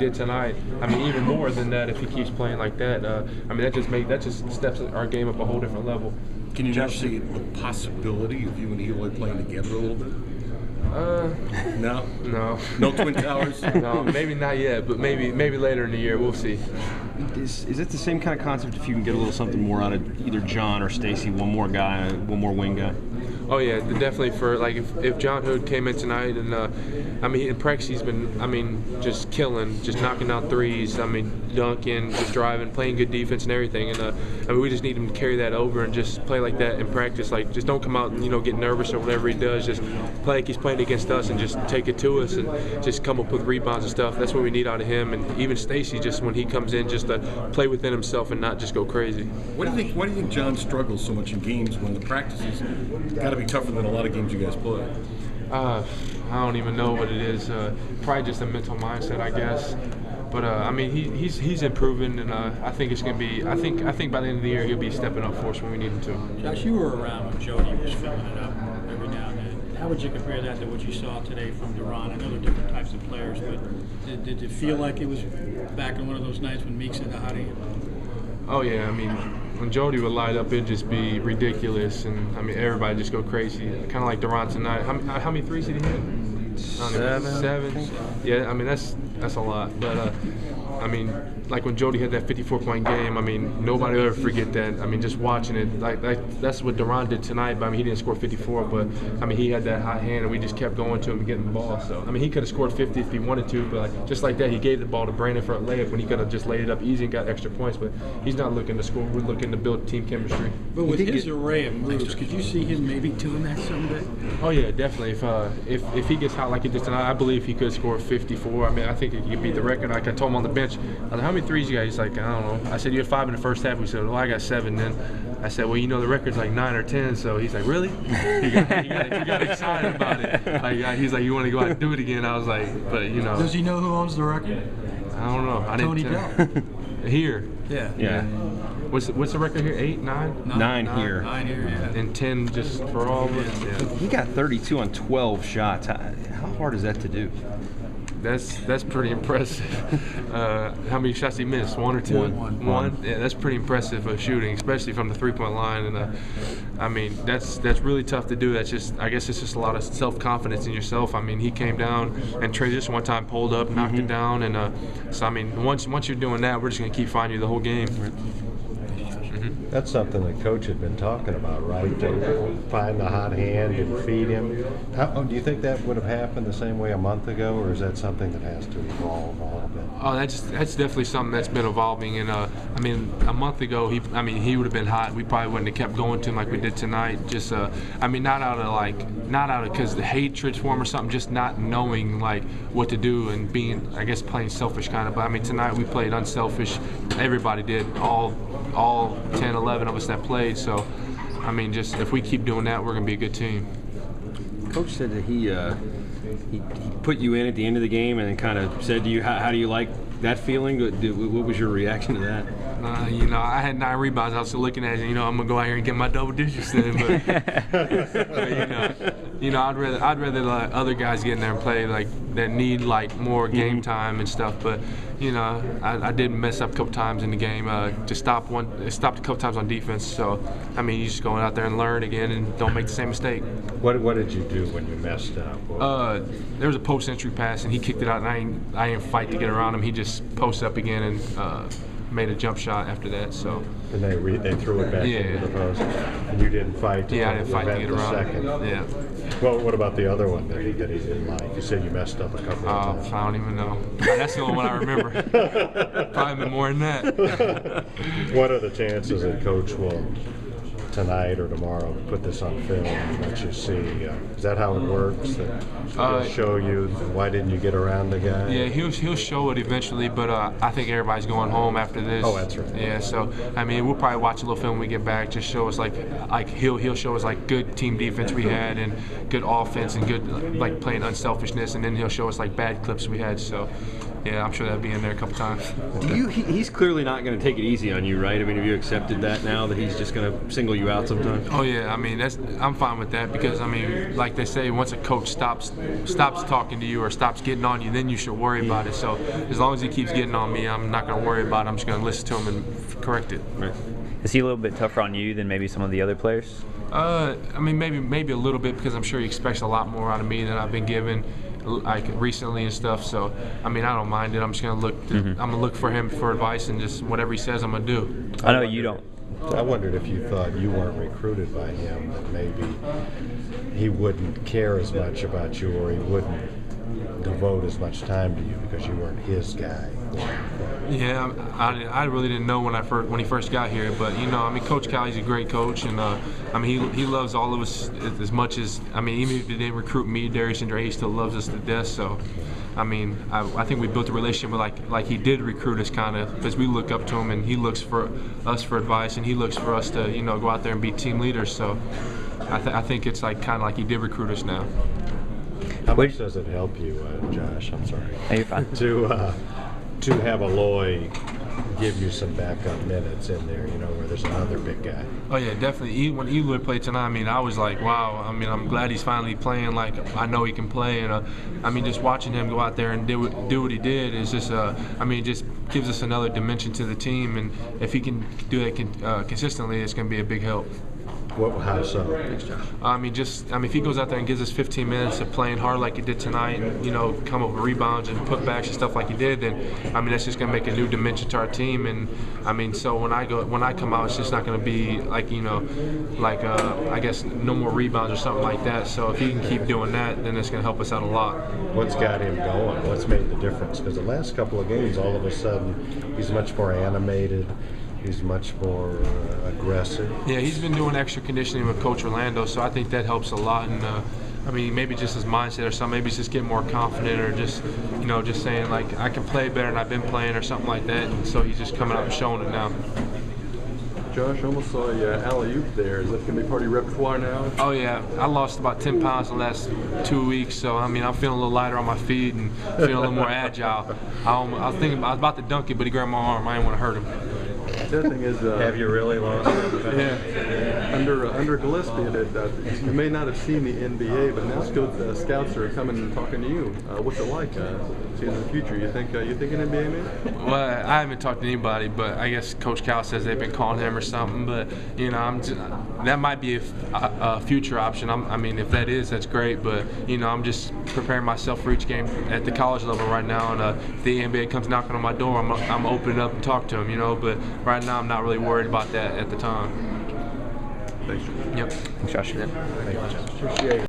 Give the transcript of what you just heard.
did tonight, I mean, even more than that if he keeps playing like that. I mean, that just steps our game up a whole different level. Can you now see the possibility of you and Eloy playing together a little bit? No. No Twin Towers. No, maybe not yet, but maybe later in the year we'll see. Is it the same kind of concept if you can get a little something more out of either John or Stacy, one more guy, one more wing guy? Oh yeah, definitely. For like if John Hood came in tonight, and I mean in practice he's been just killing, just knocking down threes. I mean dunking, just driving, playing good defense and everything. And I mean we just need him to carry that over and just play like that in practice. Like just don't come out and get nervous or whatever he does. Just play like he's playing against us and just take it to us and just come up with rebounds and stuff. That's what we need out of him. And even Stacy, just when he comes in, just to play within himself and not just go crazy. Why do you think John struggles so much in games when the practices got to be tougher than a lot of games you guys play? I don't even know what it is. Probably just a mental mindset, I guess. But I mean, he's improving, and I think it's gonna be. I think by the end of the year he'll be stepping up for us when we need him to. Josh, you were around when Jody was filling it up every now and then. How would you compare that to what you saw today from Duran? I know they're different types of players, but did it feel like it was back in one of those nights when Meek said, "How do you?" Oh yeah, I mean, when Jody would light up, it'd just be ridiculous, and I mean everybody just go crazy. Kind of like Duran tonight. How many threes did he hit? Seven. Yeah, I mean that's a lot, but I mean, like when Jody had that 54-point game, I mean, nobody will ever forget that. I mean, just watching it, like that's what Duran did tonight, but I mean, he didn't score 54, but I mean, he had that hot hand, and we just kept going to him and getting the ball. So, I mean, he could have scored 50 if he wanted to, but like, just like that, he gave the ball to Brandon for a layup when he could have just laid it up easy and got extra points, but he's not looking to score. We're looking to build team chemistry. But with his array of moves, could you see him maybe doing that someday? Oh, yeah, definitely. If he gets hot like he did tonight, I believe he could score 54. I mean, I think he could beat the record. Like I told him on the bench, I was like, how many threes you got? He's like, I don't know. I said, you had 5 in the first half. We said, well, I got 7 then. I said, well, the record's like 9 or 10. So he's like, really? he got excited about it. Like, he's like, you want to go out and do it again? I was like, but Does he know who owns the record? I don't know. Tony Bell. Here. Yeah. What's the record here? 8, 9? 9 here. 9 here, yeah. And 10 just for all of us. Yeah. He got 32 on 12 shots. How hard is that to do? That's pretty impressive. How many shots he missed? 1 or 2? One. Yeah, that's pretty impressive shooting, especially from the three-point line. And I mean, that's really tough to do. I guess it's just a lot of self-confidence in yourself. I mean, he came down and Trey just one time pulled up, knocked it down, and so I mean, once you're doing that, we're just gonna keep finding you the whole game. That's something that Coach had been talking about, right? To find the hot hand and feed him. Do you think that would have happened the same way a month ago, or is that something that has to evolve a little bit? Oh, that's definitely something that's been evolving. And I mean, a month ago, he would have been hot. We probably wouldn't have kept going to him like we did tonight. Just, I mean, not out of because the hatred's for him or something. Just not knowing like what to do and being, I guess, playing selfish kind of. But I mean, tonight we played unselfish. Everybody did. All 10, 11 of us that played. So, I mean, just if we keep doing that, we're gonna be a good team. Coach said that he put you in at the end of the game and then kind of said to you, how do you like that feeling? What was your reaction to that? I had 9 rebounds. I was still looking at it. I'm gonna go out here and get my double digits then. But I'd rather like other guys get in there and play like that need like more game time and stuff. But I did mess up a couple times in the game. Just stopped a couple times on defense. So I mean, you just going out there and learn again and don't make the same mistake. What did you do when you messed up? There was a post entry pass and he kicked it out, and I didn't fight to get around him. He just posted up again and made a jump shot after that. So. And they threw it back into the post. And you didn't fight to I didn't fight to get around. Second. Yeah. Well, what about the other one that he didn't like? You said you messed up a couple of times. I don't even know. That's the only one I remember. Probably been more than that. What are the chances that Coach will tonight or tomorrow put this on film and let you see? Is that how it works? That he'll show you why didn't you get around the guy? Yeah, he'll show it eventually, but I think everybody's going home after this. Oh, that's right. Yeah, so I mean, we'll probably watch a little film when we get back. Just show us like he'll show us like good team defense we had and good offense and good like playing unselfishness, and then he'll show us like bad clips we had. So yeah, I'm sure that'll be in there a couple times. He's clearly not going to take it easy on you, right? I mean, have you accepted that now that he's just going to single you out sometimes? Oh yeah, I mean I'm fine with that because I mean, like they say, once a coach stops talking to you or stops getting on you, then you should worry about it. So as long as he keeps getting on me, I'm not going to worry about it. I'm just going to listen to him and correct it. Right. Is he a little bit tougher on you than maybe some of the other players? I mean, maybe a little bit because I'm sure he expects a lot more out of me than I've been given, like recently and stuff. So I mean, I don't mind it. I'm just gonna look. I'm gonna look for him for advice and just whatever he says, I'm gonna do. I know you don't. I wondered if you thought you weren't recruited by him, that maybe he wouldn't care as much about you, or he wouldn't devote as much time to you because you weren't his guy. Yeah, I really didn't know when he first got here, but you know, I mean, Coach Callie's a great coach, and I mean, he loves all of us as much as, I mean, even if he didn't recruit me, Darius and Dre, he still loves us to death. So, I mean, I think we built a relationship with like he did recruit us kind of, because we look up to him and he looks for us for advice, and he looks for us to, you know, go out there and be team leaders. So, I think it's like kind of like he did recruit us now. How much does it help you, Josh? I'm sorry. Hey, you're fine. To have Aloy give you some backup minutes in there, you know, where there's another big guy. Oh yeah, definitely. When Eloy played tonight, I mean, I was like, wow. I mean, I'm glad he's finally playing like I know he can play, and I mean, just watching him go out there and do what he did is just, I mean, it just gives us another dimension to the team, and if he can do that consistently, it's going to be a big help. How so? I mean, if he goes out there and gives us 15 minutes of playing hard like he did tonight, and you know, come up with rebounds and putbacks and stuff like he did, then I mean, that's just gonna make a new dimension to our team. And I mean, so when I come out, it's just not gonna be like, you know, like I guess no more rebounds or something like that. So if he can keep doing that, then it's gonna help us out a lot. What's got him going? What's made the difference? Because the last couple of games, all of a sudden, he's much more animated. He's much more aggressive. Yeah, he's been doing extra conditioning with Coach Orlando, so I think that helps a lot. And I mean, maybe just his mindset or something. Maybe he's just getting more confident, or just, you know, just saying like I can play better than I've been playing, or something like that. And so he's just coming out and showing it now. Josh, I almost saw you alley-oop there. Is that going to be part of your repertoire now? Oh yeah, I lost about 10 pounds the last 2 weeks, so I mean, I'm feeling a little lighter on my feet and feeling a little more agile. I was about to dunk it, but he grabbed my arm. I didn't want to hurt him. The other thing is, have you really lost? Yeah. Under Gillespie, you may not have seen the NBA, but now scouts are coming and talking to you. What's it like seeing the future? You think an NBA man? Well, I haven't talked to anybody, but I guess Coach Cal says they've been calling him or something. But you know, that might be a future option. I mean, if that is, that's great. But you know, I'm just preparing myself for each game at the college level right now. And if the NBA comes knocking on my door, I'm opening up and talk to him. You know, but right now I'm not really worried about that at the time. Thanks. Yep. Thanks, Josh. Appreciate it.